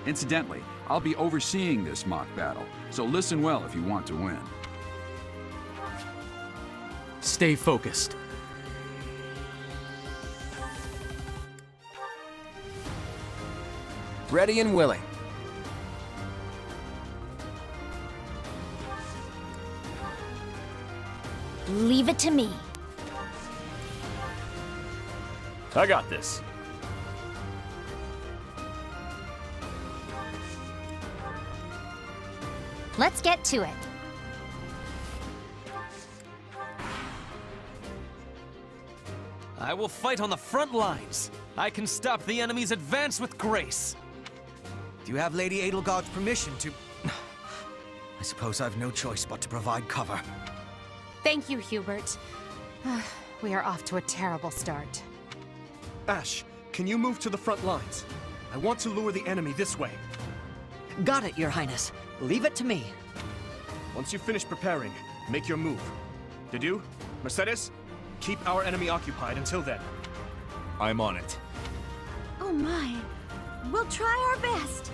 Incidentally, I'll be overseeing this mock battle, so listen well if you want to win. Stay focused. Ready and willing. Leave it to me. I got this. Let's get to it. I will fight on the front lines. I can stop the enemy's advance with grace. Do you have Lady Edelgard's permission to... I suppose I've no choice but to provide cover. Thank you, Hubert. We are off to a terrible start. Ash, can you move to the front lines? I want to lure the enemy this way. Got it, Your Highness. Leave it to me. Once you finish preparing, make your move. Dedu, Mercedes, keep our enemy occupied until then. I'm on it. Oh my. We'll try our best.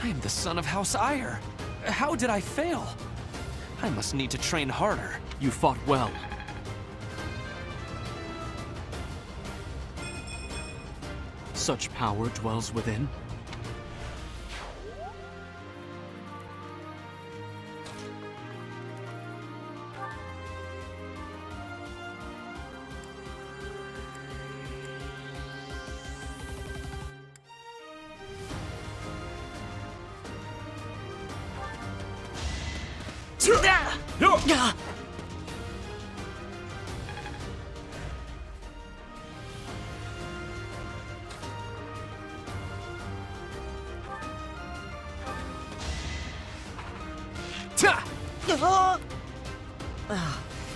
I am the son of House Ire. How did I fail? I must need to train harder. You fought well. Such power dwells within.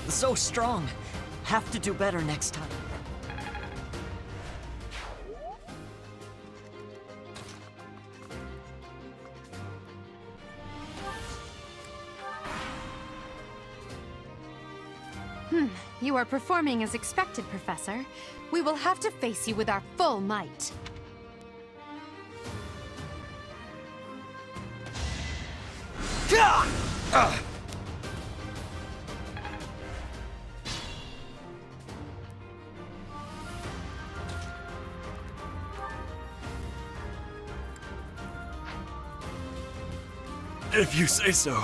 So strong. Have to do better next time. You are performing as expected, Professor. We will have to face you with our full might. If you say so.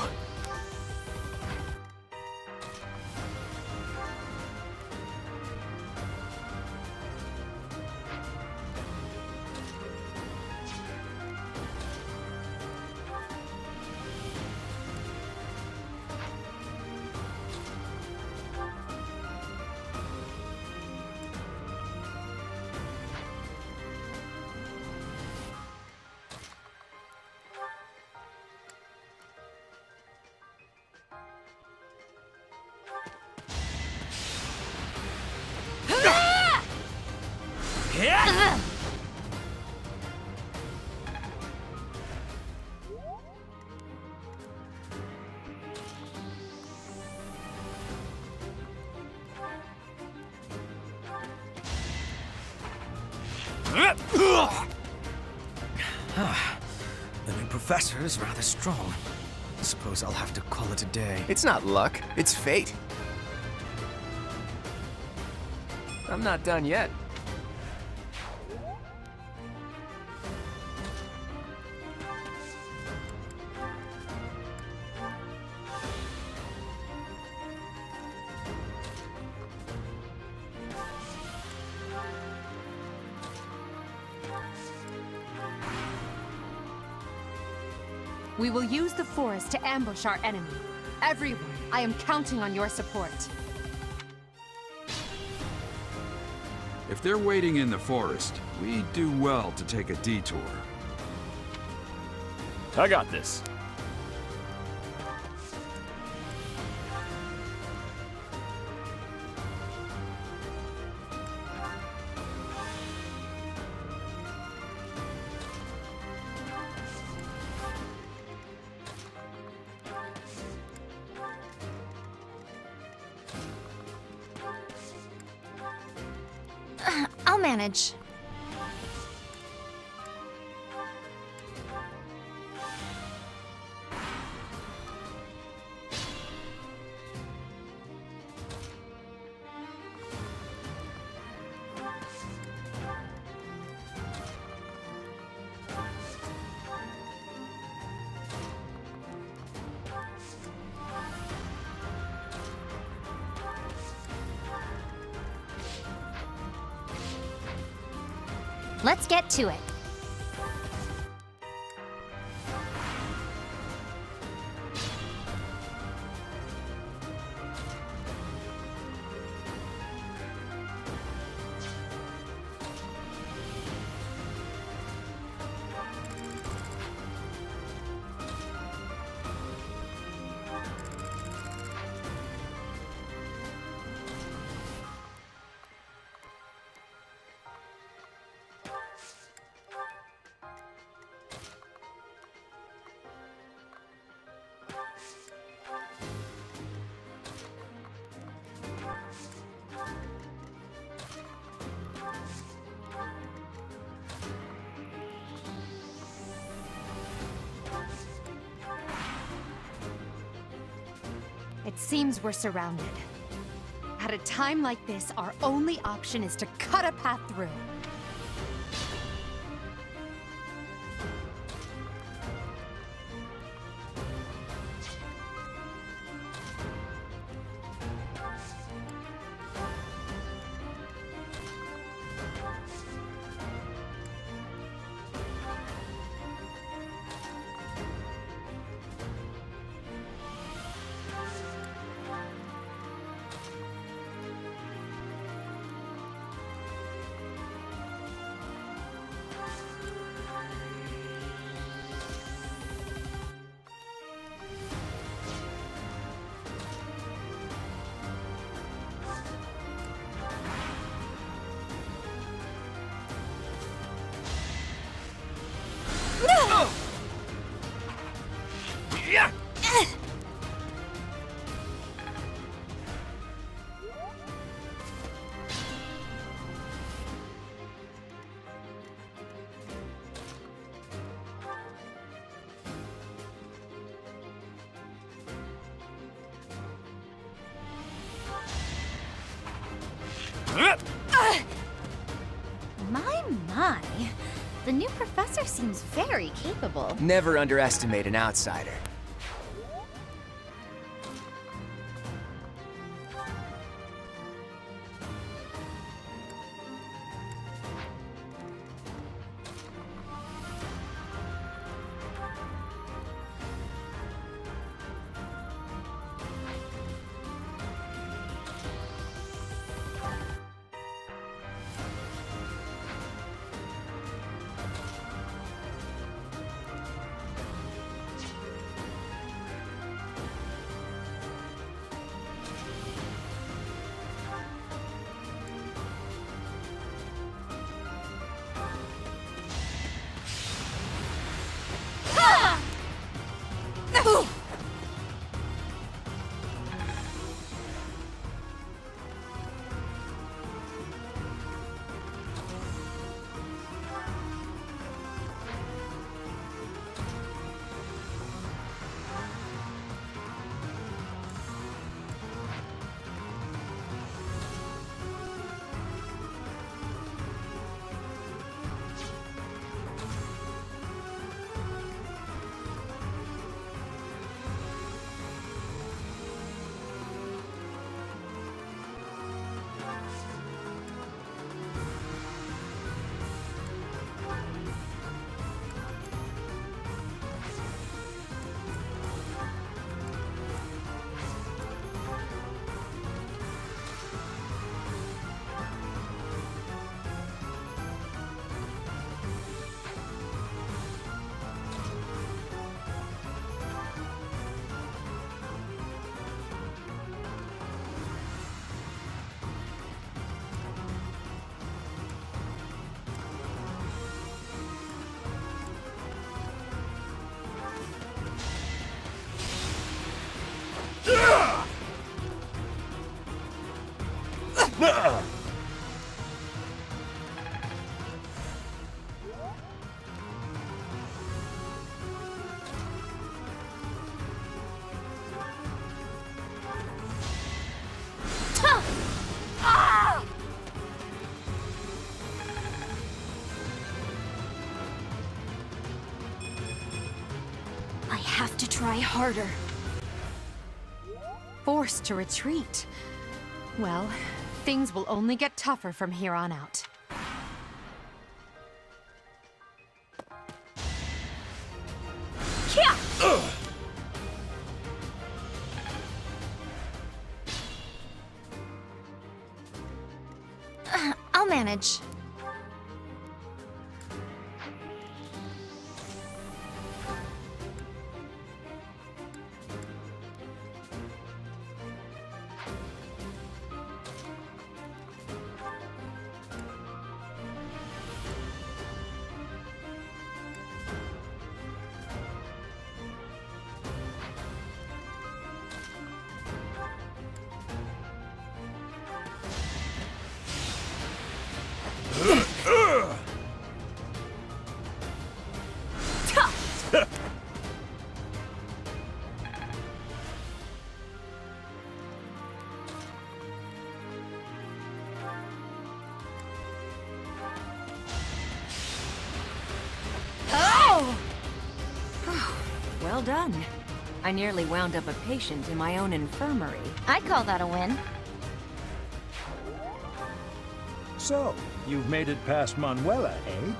The new professor is rather strong. I suppose I'll have to call it a day. It's not luck, it's fate. I'm not done yet. We will use the forest to ambush our enemy. Everyone, I am counting on your support. If they're waiting in the forest, we do well to take a detour. I got this. I'll manage. Let's get to it. It seems we're surrounded. At a time like this, our only option is to cut a path through. My. The new professor seems very capable. Never underestimate an outsider. have to try harder. Forced to retreat. Well, things will only get tougher from here on out. I'll manage. Well done. I nearly wound up a patient in my own infirmary. I call that a win. So, you've made it past Manuela, eh?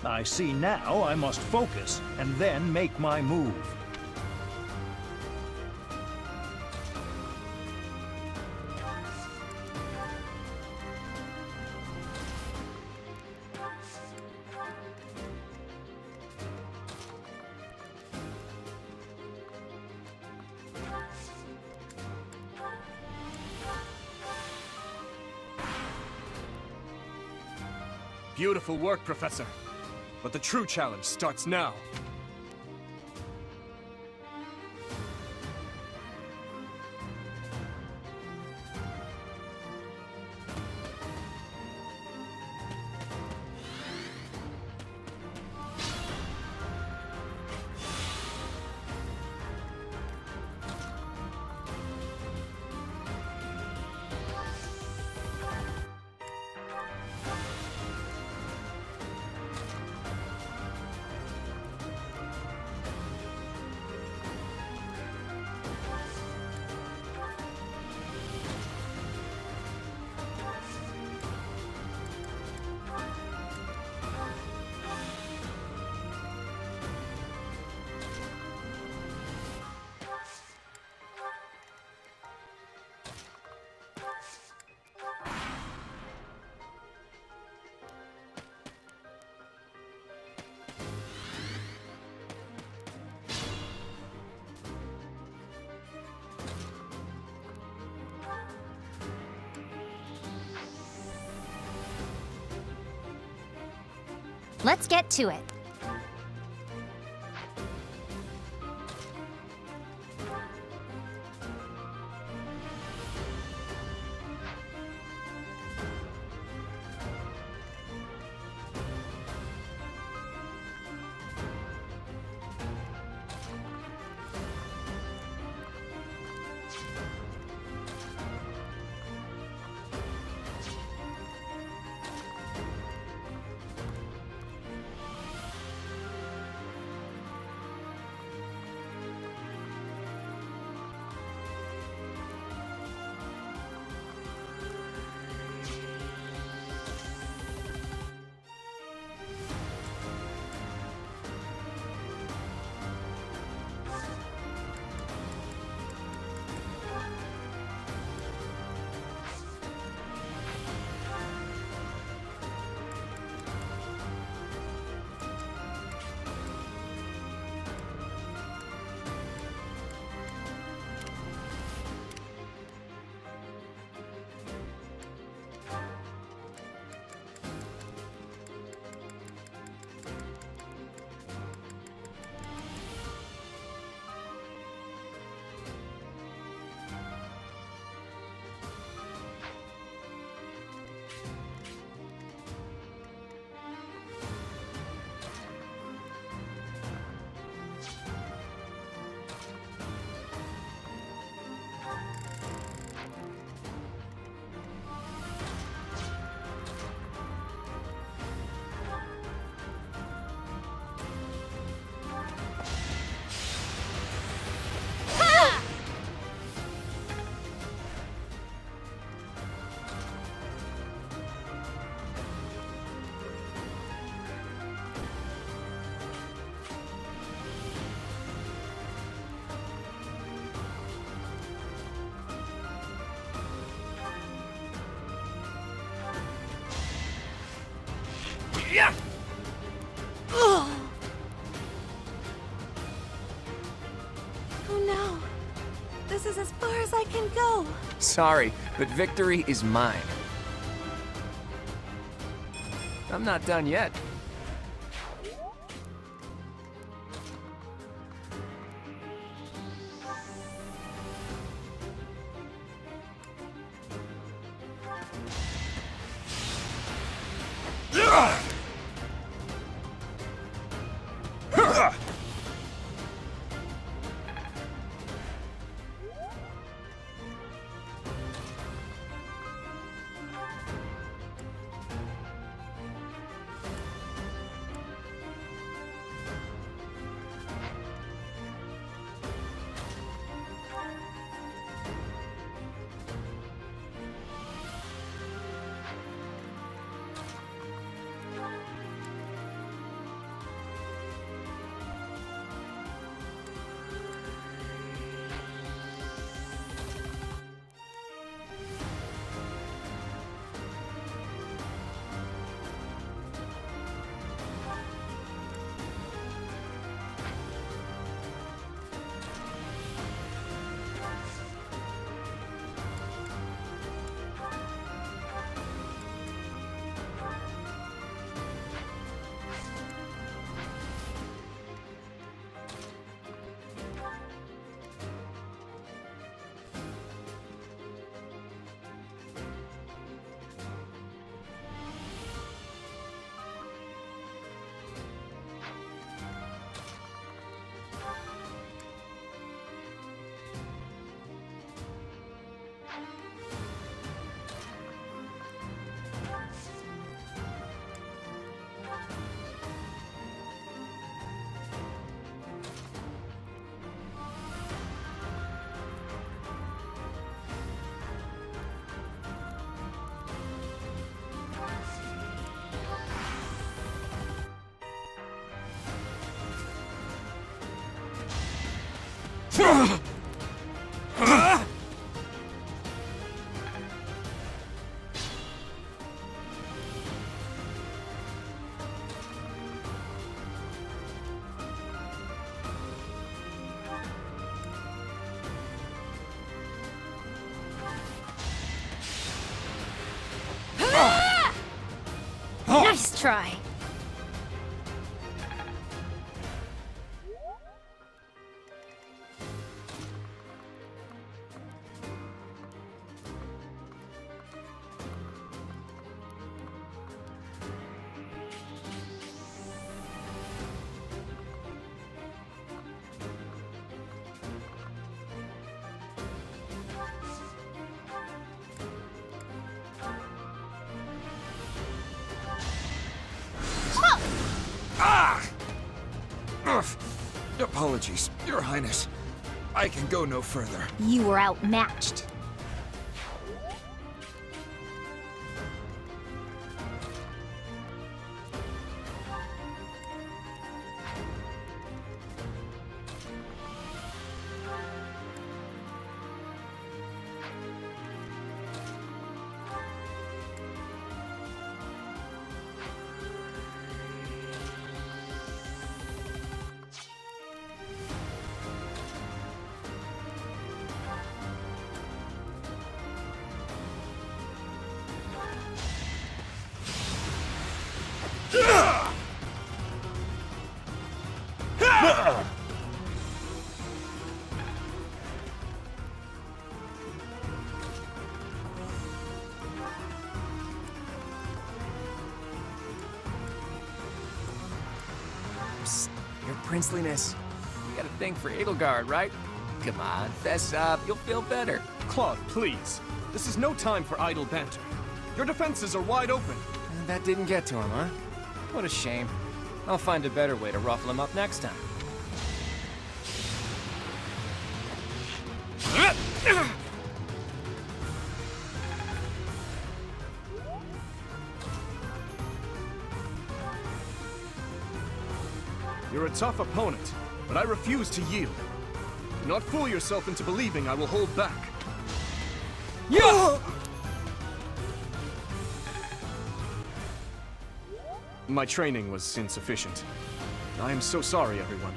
I see now I must focus, and then make my move. Beautiful work, Professor. But the true challenge starts now. Let's get to it. This is as far as I can go. Sorry, but victory is mine. I'm not done yet. Nice try. Apologies, Your Highness. I can go no further. You were outmatched. Psst, your princeliness. You got a thing for Edelgard, right? Come on, fess up. You'll feel better. Claude, please. This is no time for idle banter. Your defenses are wide open. That didn't get to him, huh? What a shame. I'll find a better way to ruffle him up next time. You're a tough opponent, but I refuse to yield. Do not fool yourself into believing I will hold back. Yeah! My training was insufficient. I am so sorry, everyone.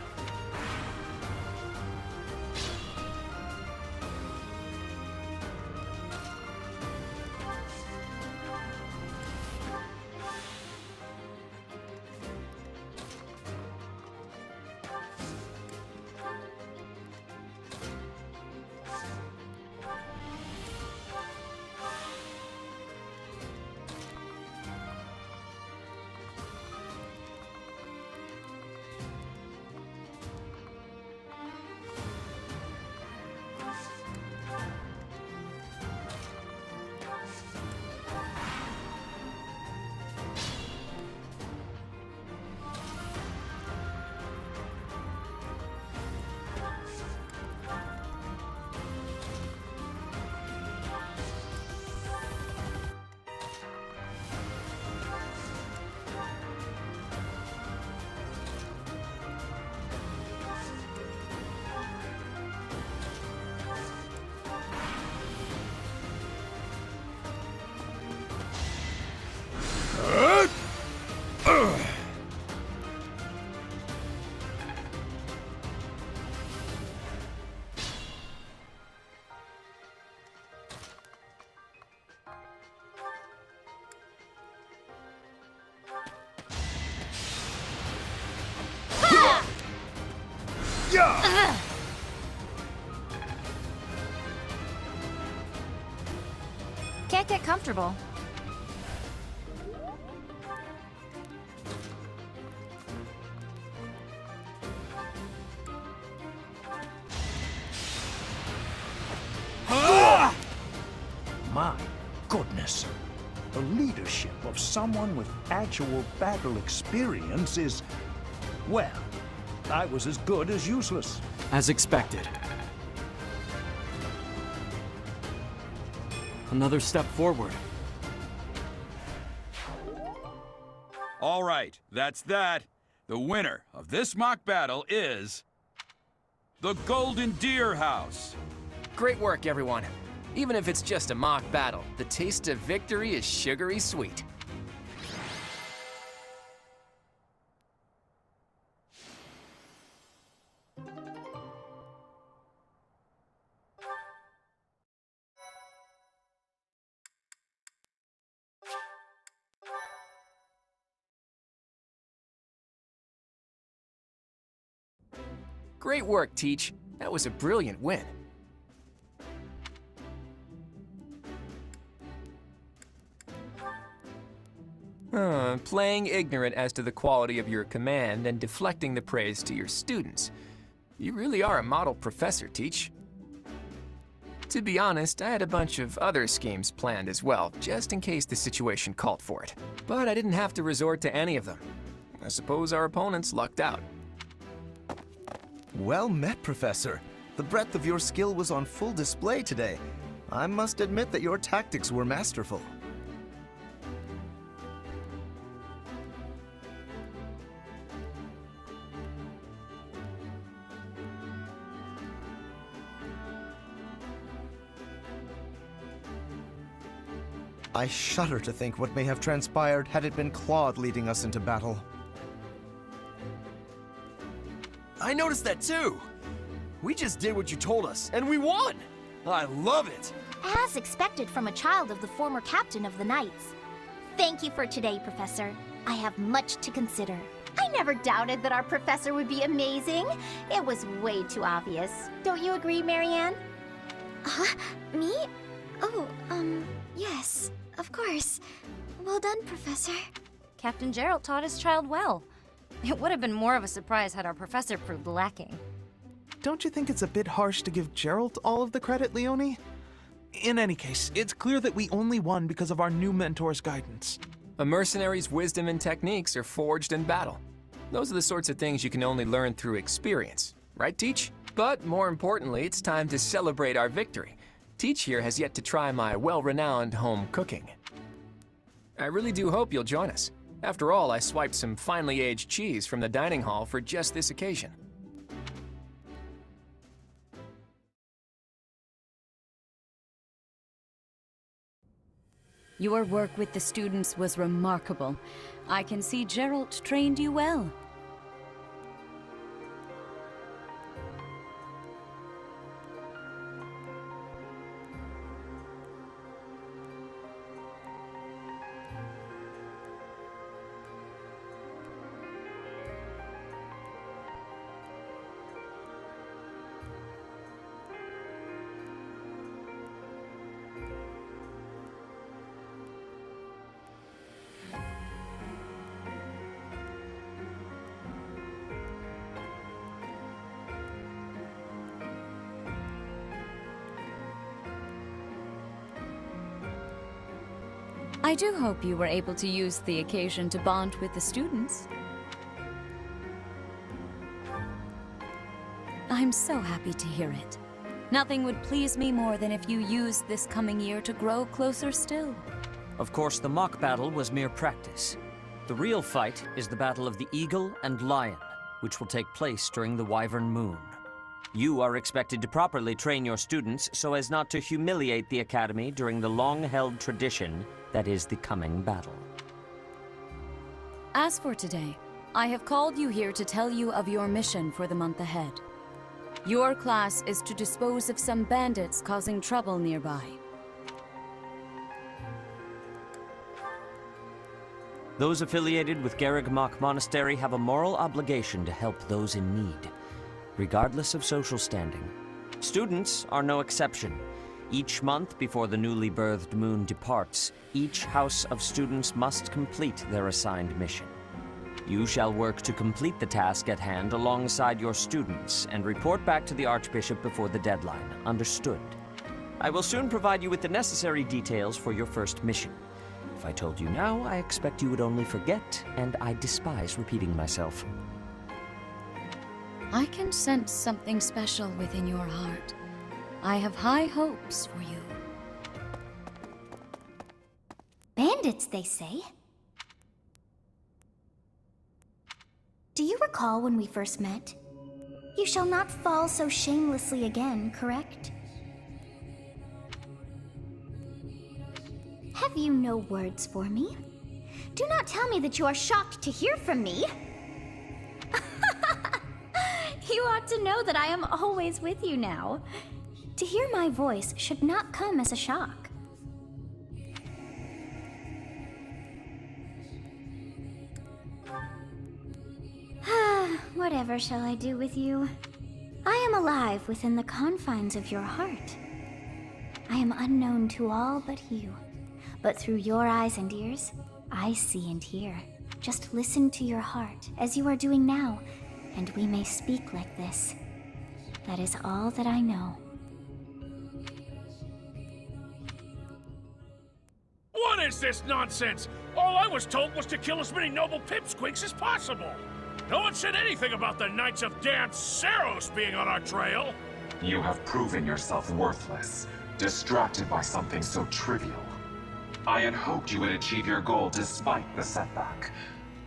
Yeah! Can't get comfortable. My goodness. The leadership of someone with actual battle experience is... well, I was as good as useless. As expected. Another step forward. All right, that's that. The winner of this mock battle is... the Golden Deer House. Great work, everyone. Even if it's just a mock battle, the taste of victory is sugary sweet. Great work, Teach. That was a brilliant win. Playing ignorant as to the quality of your command and deflecting the praise to your students. You really are a model professor, Teach. To be honest, I had a bunch of other schemes planned as well, just in case the situation called for it. But I didn't have to resort to any of them. I suppose our opponents lucked out. Well met, Professor. The breadth of your skill was on full display today. I must admit that your tactics were masterful. I shudder to think what may have transpired had it been Claude leading us into battle. I noticed that too. We just did what you told us, and we won! I love it! As expected from a child of the former captain of the Knights. Thank you for today, Professor. I have much to consider. I never doubted that our professor would be amazing. It was way too obvious. Don't you agree, Marianne? Huh? Me? Oh, yes, of course. Well done, Professor. Captain Gerald taught his child well. It would have been more of a surprise had our professor proved lacking. Don't you think it's a bit harsh to give Gerald all of the credit, Leonie? In any case, it's clear that we only won because of our new mentor's guidance. A mercenary's wisdom and techniques are forged in battle. Those are the sorts of things you can only learn through experience. Right, Teach? But more importantly, it's time to celebrate our victory. Teach here has yet to try my well-renowned home cooking. I really do hope you'll join us. After all, I swiped some finely aged cheese from the dining hall for just this occasion. Your work with the students was remarkable. I can see Gerald trained you well. I do hope you were able to use the occasion to bond with the students. I'm so happy to hear it. Nothing would please me more than if you used this coming year to grow closer still. Of course, the mock battle was mere practice. The real fight is the Battle of the Eagle and Lion, which will take place during the Wyvern Moon. You are expected to properly train your students so as not to humiliate the Academy during the long-held tradition that is the coming battle. As for today, I have called you here to tell you of your mission for the month ahead. Your class is to dispose of some bandits causing trouble nearby. Those affiliated with Garreg Mach Monastery have a moral obligation to help those in need. regardless of social standing. Students are no exception. Each month before the newly birthed moon departs, each house of students must complete their assigned mission. You shall work to complete the task at hand alongside your students and report back to the Archbishop before the deadline. Understood? I will soon provide you with the necessary details for your first mission. If I told you now, I expect you would only forget, and I despise repeating myself. I can sense something special within your heart. I have high hopes for you. Bandits, they say. Do you recall when we first met? You shall not fall so shamelessly again, correct? Have you no words for me? Do not tell me that you are shocked to hear from me. You ought to know that I am always with you now. To hear my voice should not come as a shock. Whatever shall I do with you? I am alive within the confines of your heart. I am unknown to all but you. But through your eyes and ears, I see and hear. Just listen to your heart, as you are doing now, and we may speak like this. That is all that I know. What is this nonsense? All I was told was to kill as many noble pipsqueaks as possible. No one said anything about the Knights of Damned Saros being on our trail. You have proven yourself worthless, distracted by something so trivial. I had hoped you would achieve your goal despite the setback.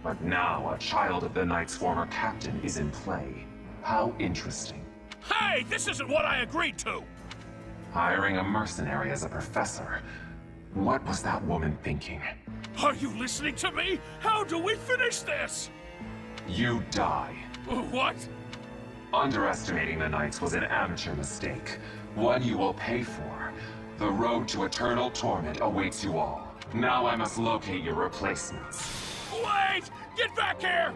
But now a child of the Knight's former captain is in play. How interesting. Hey, this isn't what I agreed to! Hiring a mercenary as a professor. What was that woman thinking? Are you listening to me? How do we finish this? You die. What? Underestimating the Knights was an amateur mistake. One you will pay for. The road to eternal torment awaits you all. Now I must locate your replacements. Wait! Get back here!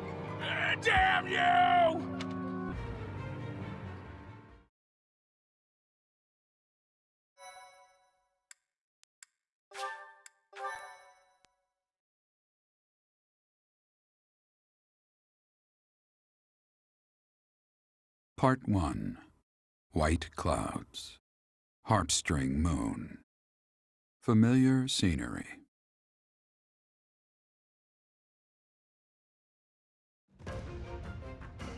Damn you! Part 1. White Clouds. Harpstring Moon. Familiar scenery.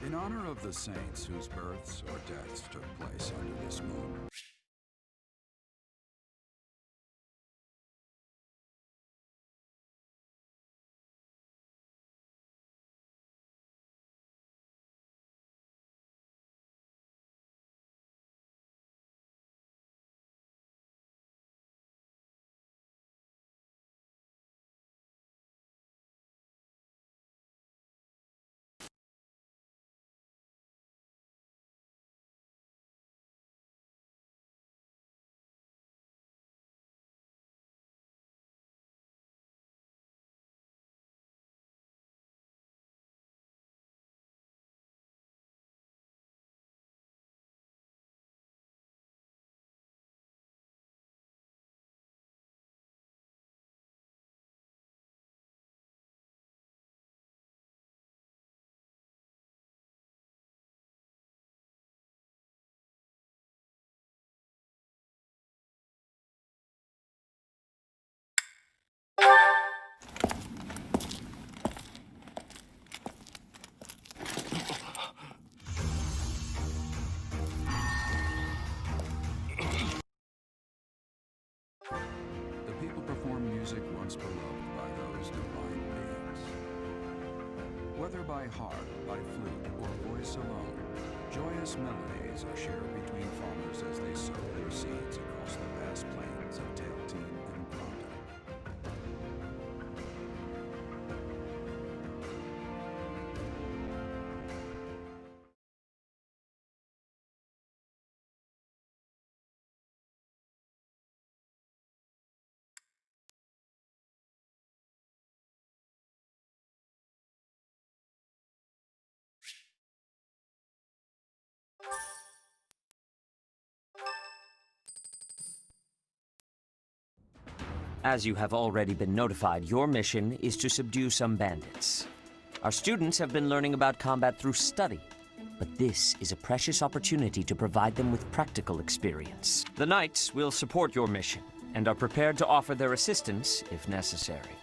In honor of the saints whose births or deaths took place under this moon, the people perform music once beloved by those divine beings. Whether by harp, by flute, or voice alone, joyous melodies are shared between farmers as they sow their seeds across the vast plains of Tailtean and Botw. As you have already been notified, your mission is to subdue some bandits. Our students have been learning about combat through study, but this is a precious opportunity to provide them with practical experience. The Knights will support your mission and are prepared to offer their assistance if necessary.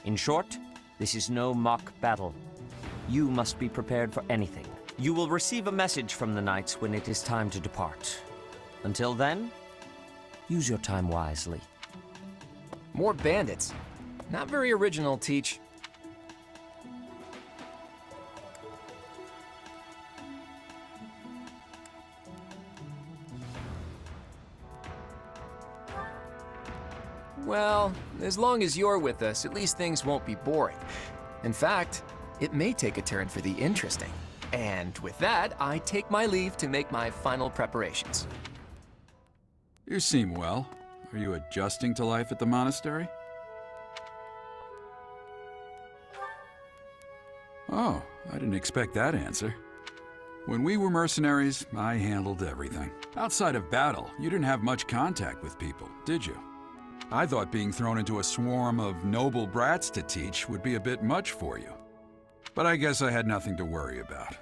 In short, this is no mock battle. You must be prepared for anything. You will receive a message from the Knights when it is time to depart. Until then, use your time wisely. More bandits. Not very original, Teach. Well, as long as you're with us, at least things won't be boring. In fact, it may take a turn for the interesting. And with that, I take my leave to make my final preparations. You seem well. Are you adjusting to life at the monastery? Oh, I didn't expect that answer. When we were mercenaries, I handled everything. Outside of battle, you didn't have much contact with people, did you? I thought being thrown into a swarm of noble brats to teach would be a bit much for you. But I guess I had nothing to worry about.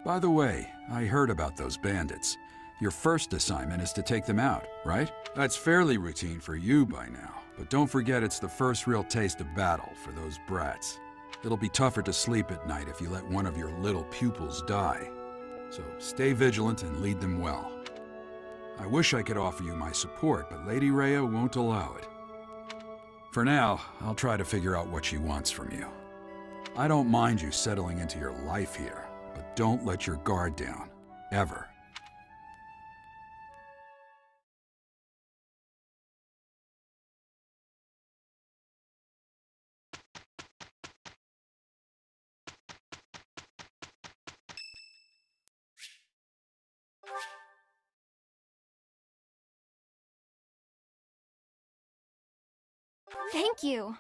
By the way, I heard about those bandits. Your first assignment is to take them out, right? That's fairly routine for you by now, but don't forget it's the first real taste of battle for those brats. It'll be tougher to sleep at night if you let one of your little pupils die. So stay vigilant and lead them well. I wish I could offer you my support, but Lady Rhea won't allow it. For now, I'll try to figure out what she wants from you. I don't mind you settling into your life here, but don't let your guard down, ever. Thank you.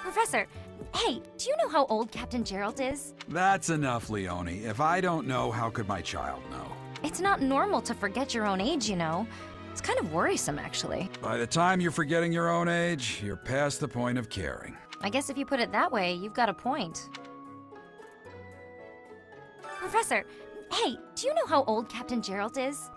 Professor, hey, do you know how old Captain Gerald is? That's enough, Leone. If I don't know, how could my child know? It's not normal to forget your own age, you know. It's kind of worrisome, actually. By the time you're forgetting your own age, you're past the point of caring. I guess if you put it that way, you've got a point. Professor, hey, do you know how old Captain Gerald is?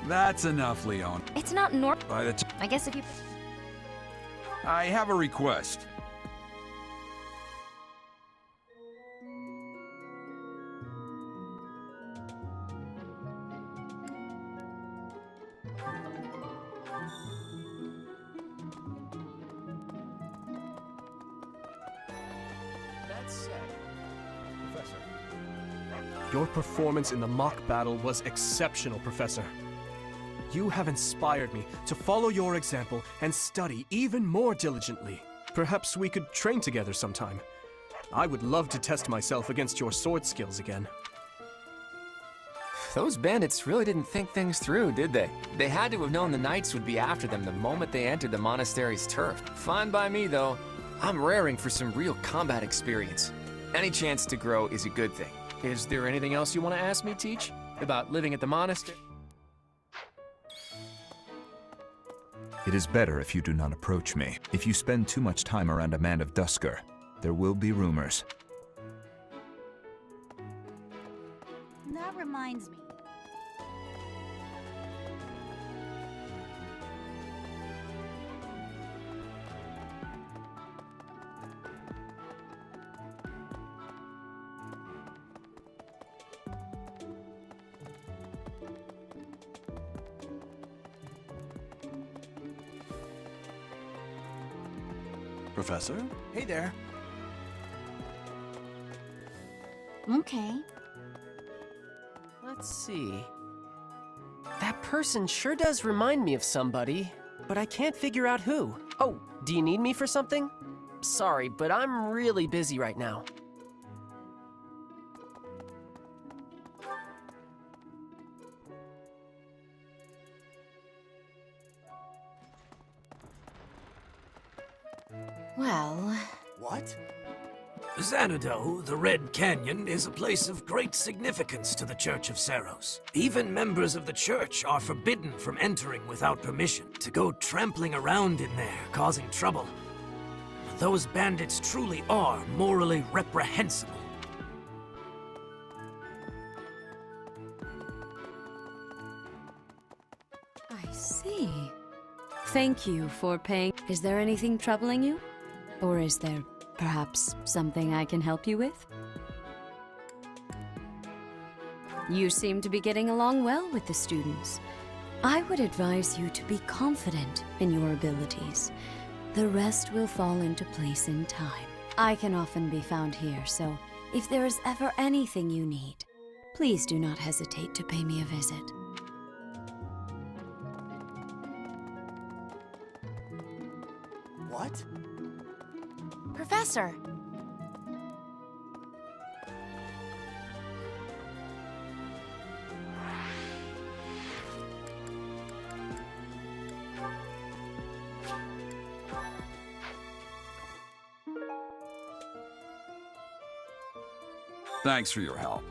That's enough, Leone. It's not normal. By the time I guess if you... I have a request. That said, Professor, your performance in the mock battle was exceptional, Professor. You have inspired me to follow your example and study even more diligently. Perhaps we could train together sometime. I would love to test myself against your sword skills again. those bandits really didn't think things through, did they? They had to have known the knights would be after them the moment they entered the monastery's turf. Fine by me, though. I'm raring for some real combat experience. Any chance to grow is a good thing. Is there anything else you want to ask me, Teach? About living at the monastery? It is better if you do not approach me. If you spend too much time around a man of Dusker, there will be rumors. That reminds me. Professor? Hey there. Okay. Let's see. That person sure does remind me of somebody, but I can't figure out who. Oh, do you need me for something? Sorry, but I'm really busy right now. Well... What? Xanadu, the Red Canyon, is a place of great significance to the Church of Seros. Even members of the church are forbidden from entering without permission. To go trampling around in there, causing trouble. Those bandits truly are morally reprehensible. I see. Thank you for paying. Is there anything troubling you? Or is there perhaps something I can help you with? You seem to be getting along well with the students. I would advise you to be confident in your abilities. The rest will fall into place in time. I can often be found here, so if there is ever anything you need, please do not hesitate to pay me a visit. What? Professor! Thanks for your help.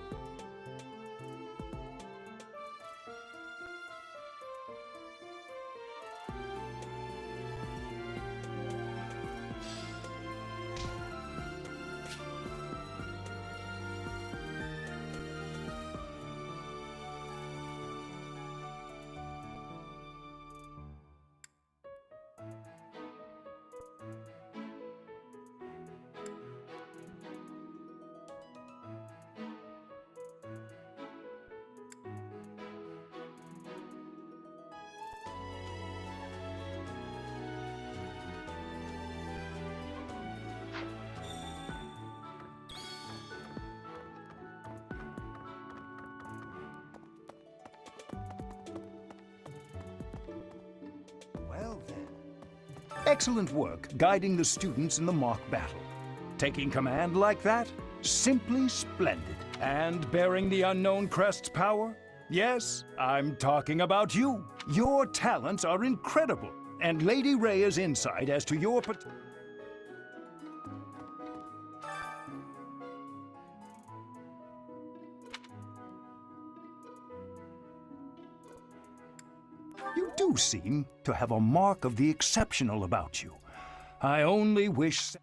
Excellent work guiding the students in the mock battle. Taking command like that? Simply splendid. And bearing the unknown crest's power? Yes, I'm talking about you. Your talents are incredible. And Lady Rhea's insight as to your You do seem to have a mark of the exceptional about you. I only wish...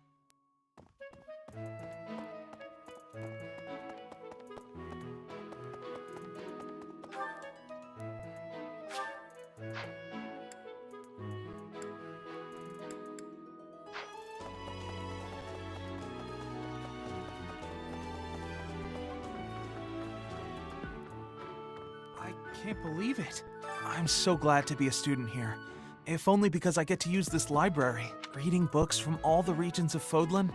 I can't believe it. I'm so glad to be a student here. If only because I get to use this library, reading books from all the regions of Fodlan.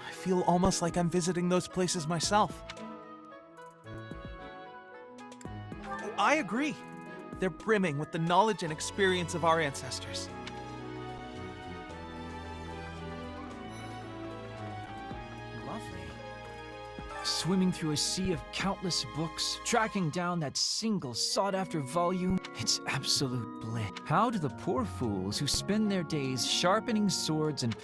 I feel almost like I'm visiting those places myself. I agree. They're brimming with the knowledge and experience of our ancestors. Swimming through a sea of countless books, tracking down that single sought-after volume, it's absolute bliss. How do the poor fools who spend their days sharpening swords and...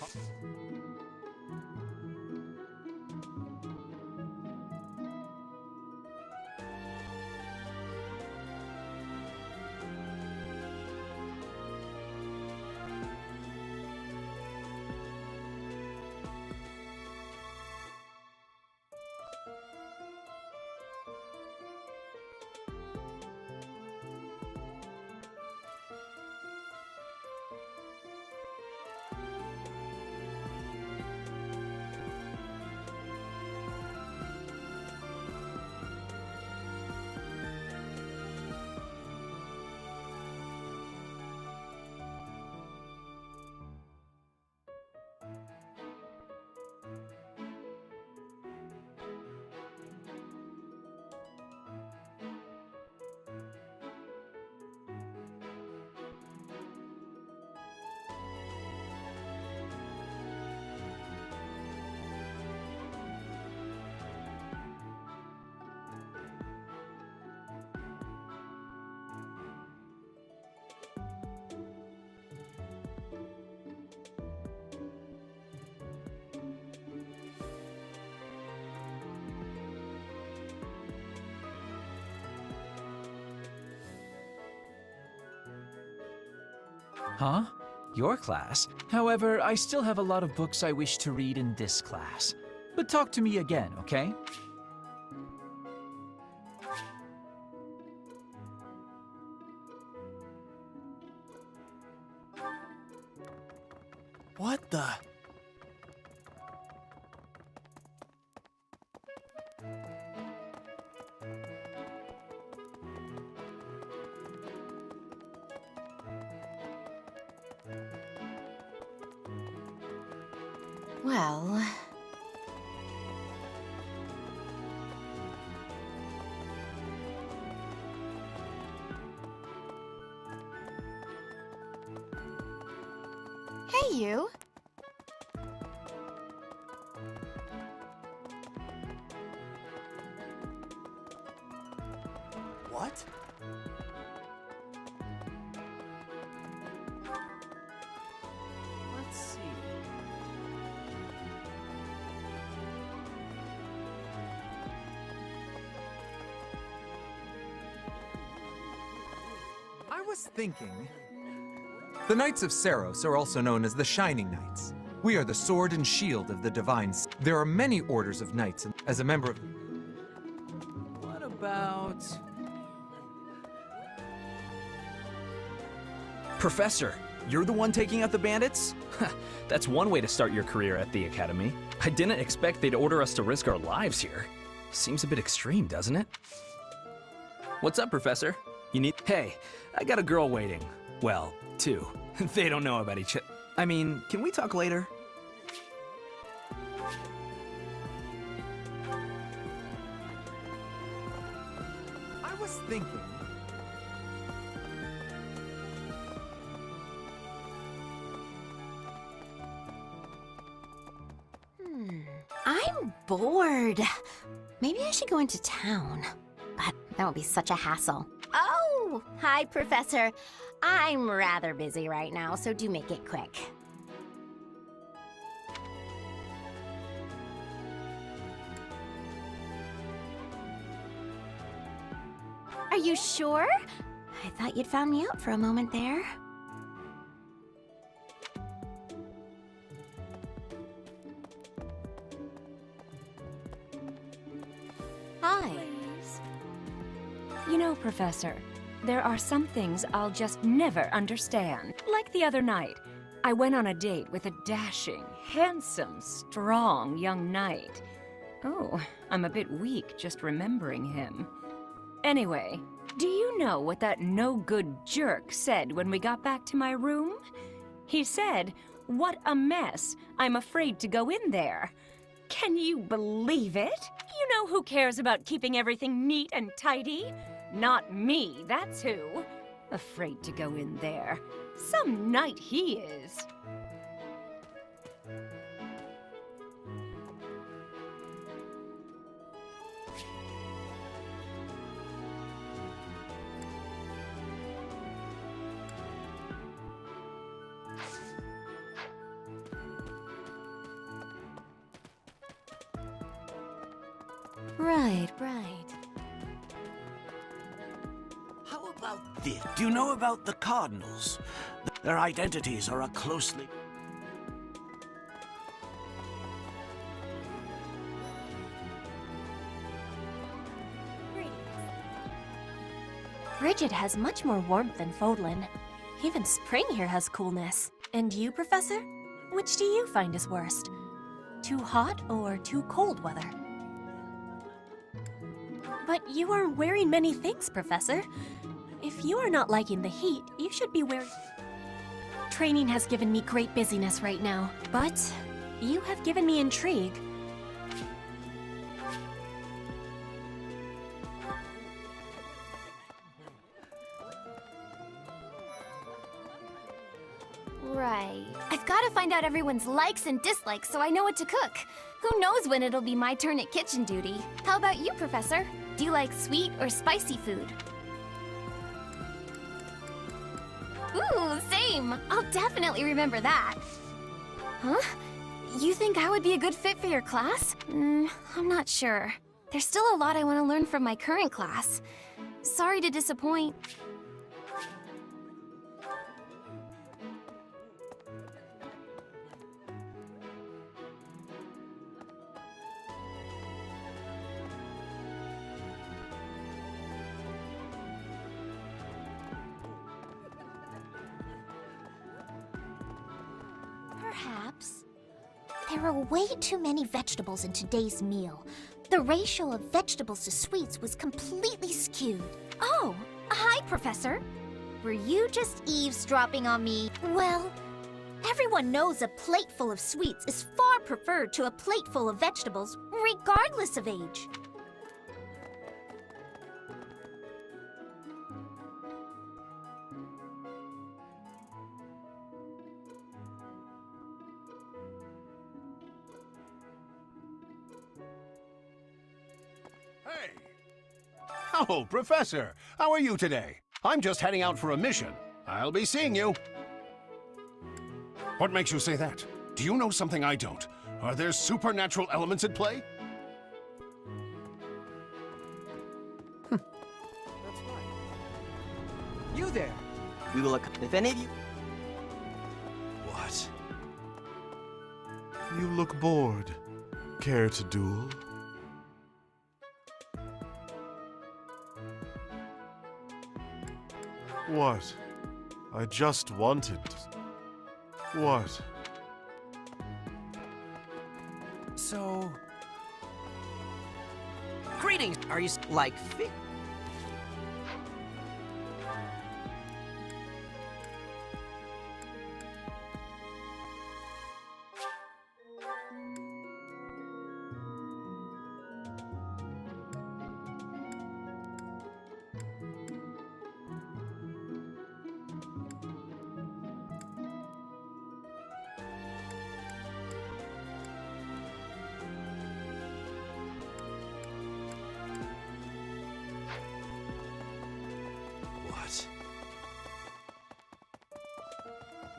Huh? Your class? However, I still have a lot of books I wish to read in this class. But talk to me again, okay? What the? Well... Hey, you. What? Let's see. I was thinking... The Knights of Saros are also known as the Shining Knights. We are the sword and shield of the Divine. There are many orders of knights, and as a member of... What about... Professor, you're the one taking out the bandits? That's one way to start your career at the Academy. I didn't expect they'd order us to risk our lives here. Seems a bit extreme, doesn't it? What's up, Professor? You need... Hey, I got a girl waiting. Well, two. They don't know about each other. I mean, can we talk later? I was thinking... bored. Maybe I should go into town. But that would be such a hassle. Oh, hi, Professor. I'm rather busy right now, so do make it quick. Are you sure? I thought you'd found me out for a moment there. Hi. You know, Professor, there are some things I'll just never understand. Like the other night, I went on a date with a dashing, handsome, strong young knight. Oh, I'm a bit weak just remembering him. Anyway, do you know what that no-good jerk said when we got back to my room? He said, "What a mess. I'm afraid to go in there." Can you believe it? You know who cares about keeping everything neat and tidy? Not me, that's who. Afraid to go in there. Some knight he is. Right. How about this? Do you know about the Cardinals? Their identities are a closely... Bridget has much more warmth than Fodlan. Even spring here has coolness. And you, Professor? Which do you find is worst? Too hot or too cold weather? But you are wearing many things, Professor. If you are not liking the heat, you should be wearing... Training has given me great busyness right now, but you have given me intrigue. Right. I've got to find out everyone's likes and dislikes so I know what to cook. Who knows when it'll be my turn at kitchen duty? How about you, Professor? Do you like sweet or spicy food? Ooh, same! I'll definitely remember that. Huh? You think I would be a good fit for your class? I'm not sure. There's still a lot I want to learn from my current class. Sorry to disappoint. Perhaps. There are way too many vegetables in today's meal. The ratio of vegetables to sweets was completely skewed. Oh, hi, Professor. Were you just eavesdropping on me? Well, everyone knows a plate full of sweets is far preferred to a plate full of vegetables, regardless of age. Oh, Professor, how are you today? I'm just heading out for a mission. I'll be seeing you. What makes you say that? Do you know something I don't? Are there supernatural elements at play? You there! We will if any of you... What? You look bored. Care to duel? What? I just wanted... What? So... Greetings! Are you like...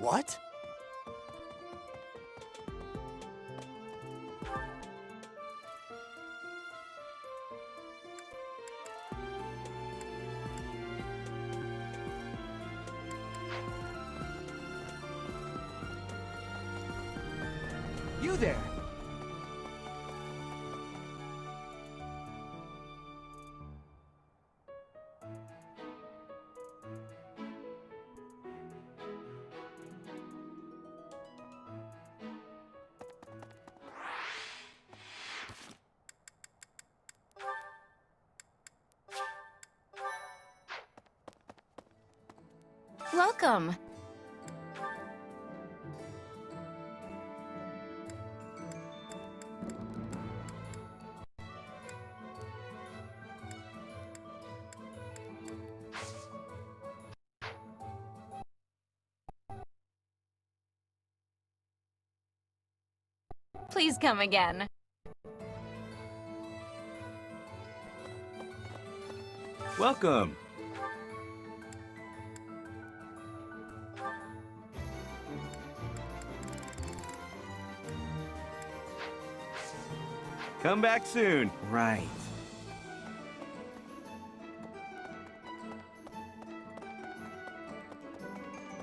What? You there! Welcome. Please come again. Welcome. Come back soon. Right.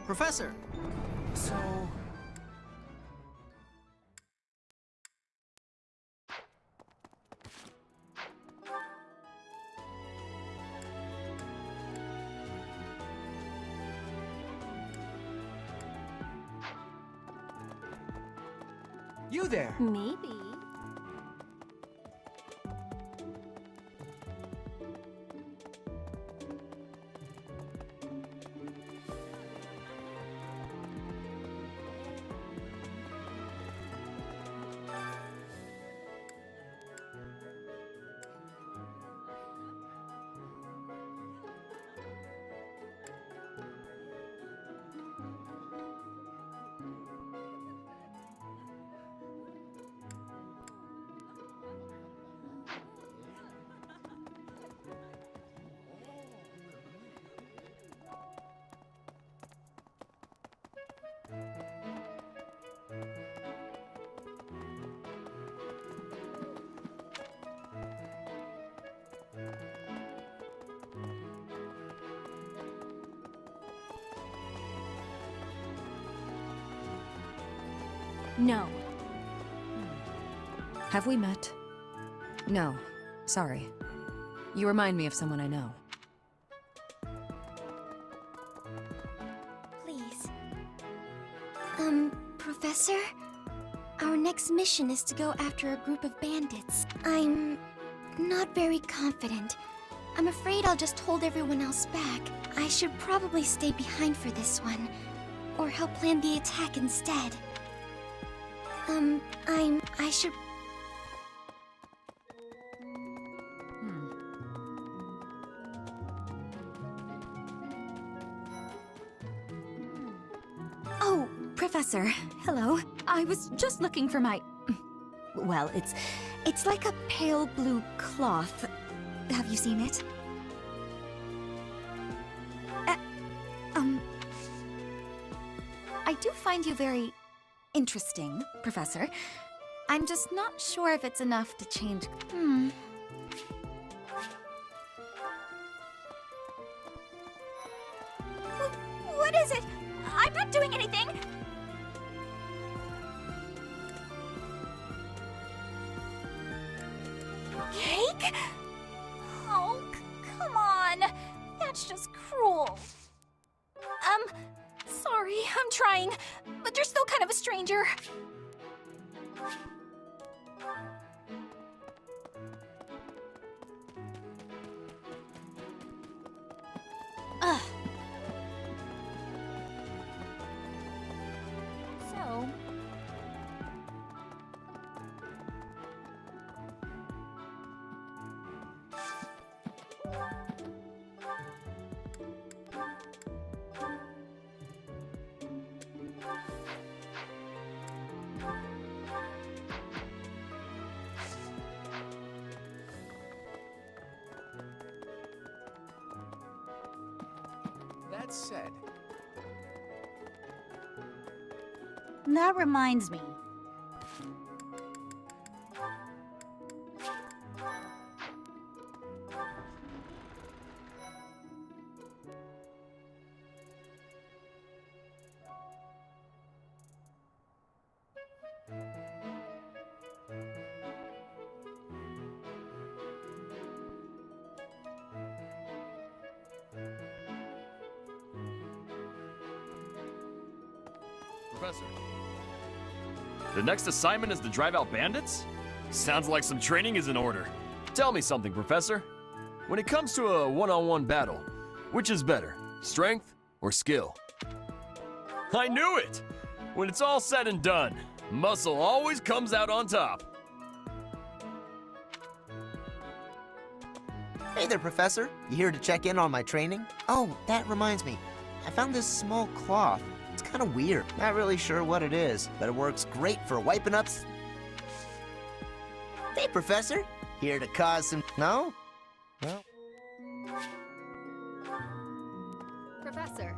Professor! So... You there! Maybe. No. Have we met? No. Sorry. You remind me of someone I know. Please. Professor? Our next mission is to go after a group of bandits. I'm not very confident. I'm afraid I'll just hold everyone else back. I should probably stay behind for this one, or help plan the attack instead. I should... Oh, Professor, hello. I was just looking for my... Well, it's like a pale blue cloth. Have you seen it? I do find you very interesting, Professor. I'm just not sure if it's enough to change... What is it? I'm not doing anything! Cake? Oh, come on. That's just cruel. Sorry, I'm trying, but you're still kind of a stranger. Ugh. So... That said... That reminds me. Professor. The next assignment is to drive out bandits? Sounds like some training is in order. Tell me something, Professor. When it comes to a one-on-one battle, which is better, strength or skill? I knew it! When it's all said and done, muscle always comes out on top. Hey there, Professor. You here to check in on my training? Oh, that reminds me. I found this small cloth. It's kind of weird. Not really sure what it is, but it works great for wiping up. Hey, Professor. Here to cause some... No? Well... Professor.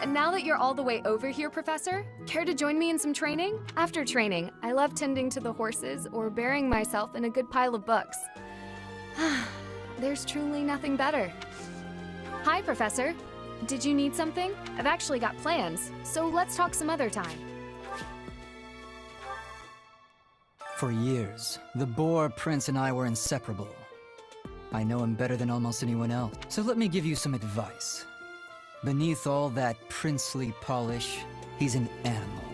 And now that you're all the way over here, Professor, care to join me in some training? After training, I love tending to the horses or burying myself in a good pile of books. There's truly nothing better. Hi, Professor. Did you need something? I've actually got plans, so let's talk some other time. For years, the Boar Prince and I were inseparable. I know him better than almost anyone else, so let me give you some advice. Beneath all that princely polish, he's an animal,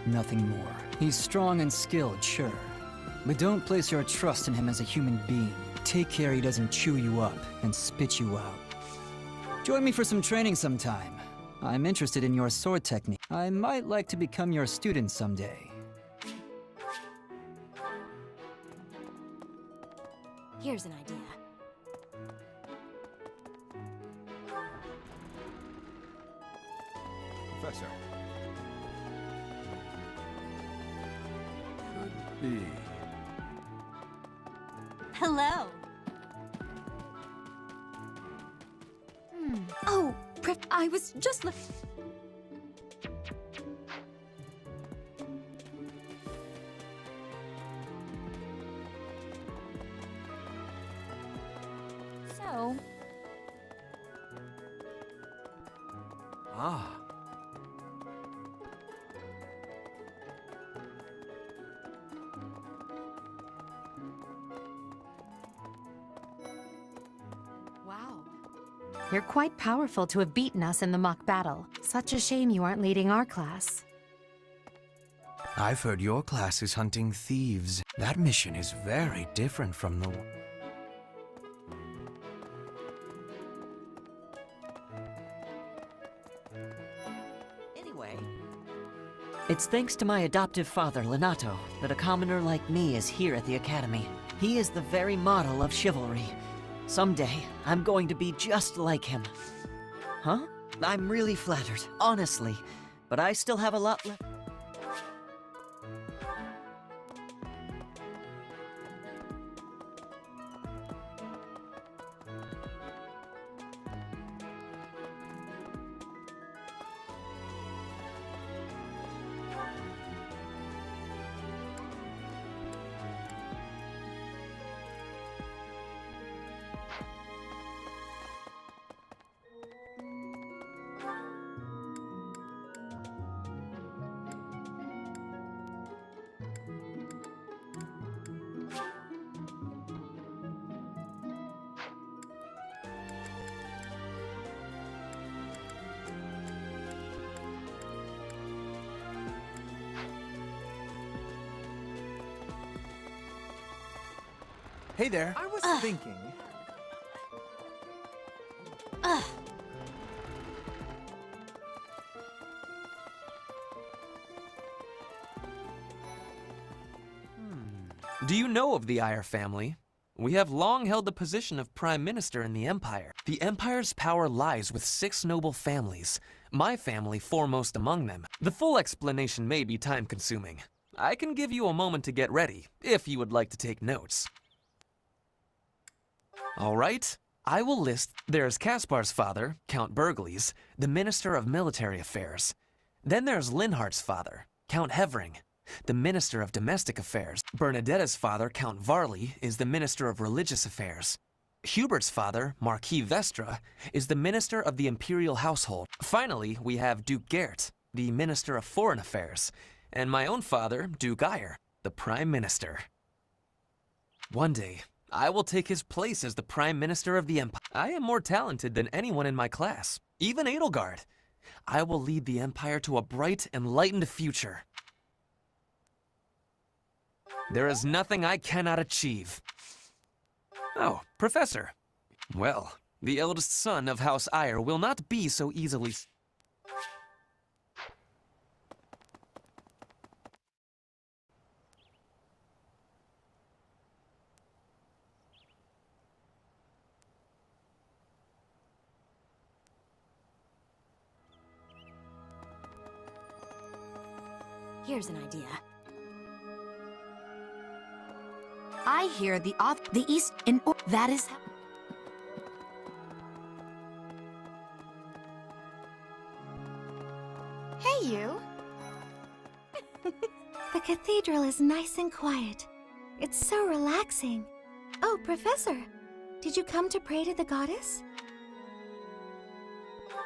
nothing more. He's strong and skilled, sure, but don't place your trust in him as a human being. Take care he doesn't chew you up and spit you out. Join me for some training sometime. I'm interested in your sword technique. I might like to become your student someday. Here's an idea. Professor. Could be. Hello. Oh, I was just So... Ah. Wow. You're quite powerful to have beaten us in the mock battle. Such a shame you aren't leading our class. I've heard your class is hunting thieves. That mission is very different from the... Anyway, it's thanks to my adoptive father, Lenato, that a commoner like me is here at the Academy. He is the very model of chivalry. Someday, I'm going to be just like him. Huh? I'm really flattered, honestly, but I still have a lot left. Hey there. I was thinking... Do you know of the Eyre family? We have long held the position of Prime Minister in the Empire. The Empire's power lies with 6 noble families, my family foremost among them. The full explanation may be time-consuming. I can give you a moment to get ready, if you would like to take notes. All right, I will list. There's Caspar's father, Count Burgles, the Minister of Military Affairs. Then there's Linhardt's father, Count Hevering, the Minister of Domestic Affairs. Bernadetta's father, Count Varley, is the Minister of Religious Affairs. Hubert's father, Marquis Vestra, is the Minister of the Imperial Household. Finally, we have Duke Gert, the Minister of Foreign Affairs, and my own father, Duke Eyre, the Prime Minister. One day, I will take his place as the Prime Minister of the Empire. I am more talented than anyone in my class, even Edelgard. I will lead the Empire to a bright, enlightened future. There is nothing I cannot achieve. Oh, Professor. Well, the eldest son of House Eyre will not be so easily... Here's an idea. I hear the East in... that is... Hey, you. The cathedral is nice and quiet. It's so relaxing. Oh, Professor, did you come to pray to the goddess?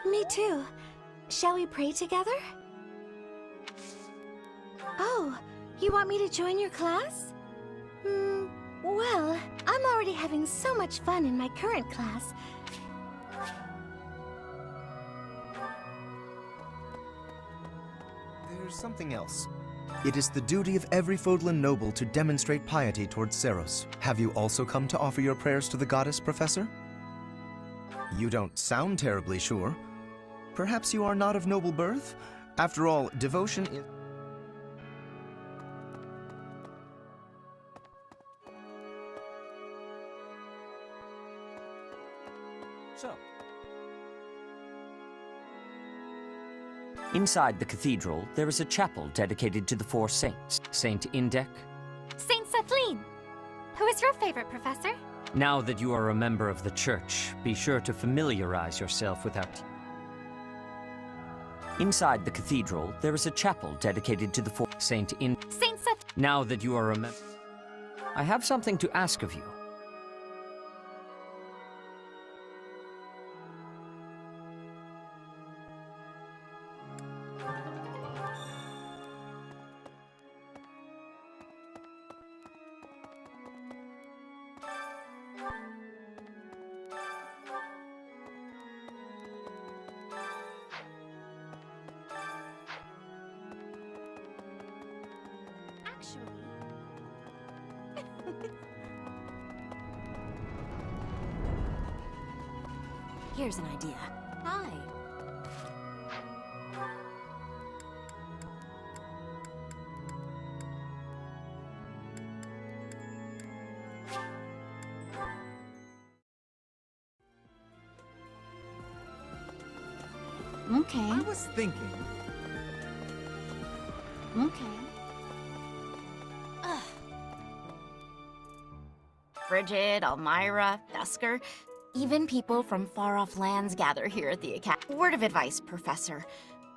Me too. Shall we pray together? Oh, you want me to join your class? Well, I'm already having so much fun in my current class. There's something else. It is the duty of every Fodlan noble to demonstrate piety towards Seros. Have you also come to offer your prayers to the goddess, Professor? You don't sound terribly sure. Perhaps you are not of noble birth? After all, devotion is... So. Inside the cathedral, there is a chapel dedicated to the four saints. Saint Indek. Saint Sethlin! Who is your favorite, Professor? Now that you are a member of the church, be sure to familiarize yourself with our... Inside the cathedral, there is a chapel dedicated to the four... Saint Sethlin! Now that you are a member... I have something to ask of you. Here's an idea. Hi. Okay. I was thinking... Okay. Bridget, Elmira, Dusker, even people from far-off lands gather here at the Academy. Word of advice, Professor.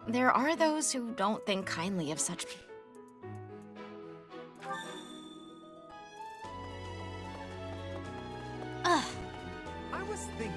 There are those who don't think kindly of such people. I was thinking...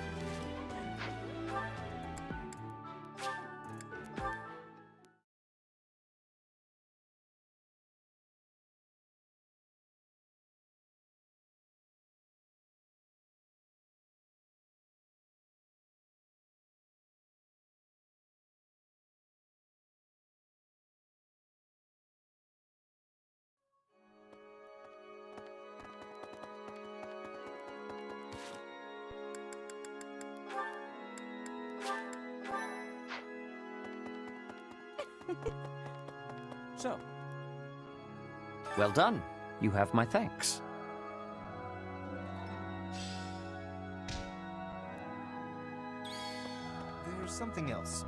So. Well done. You have my thanks. There's something else.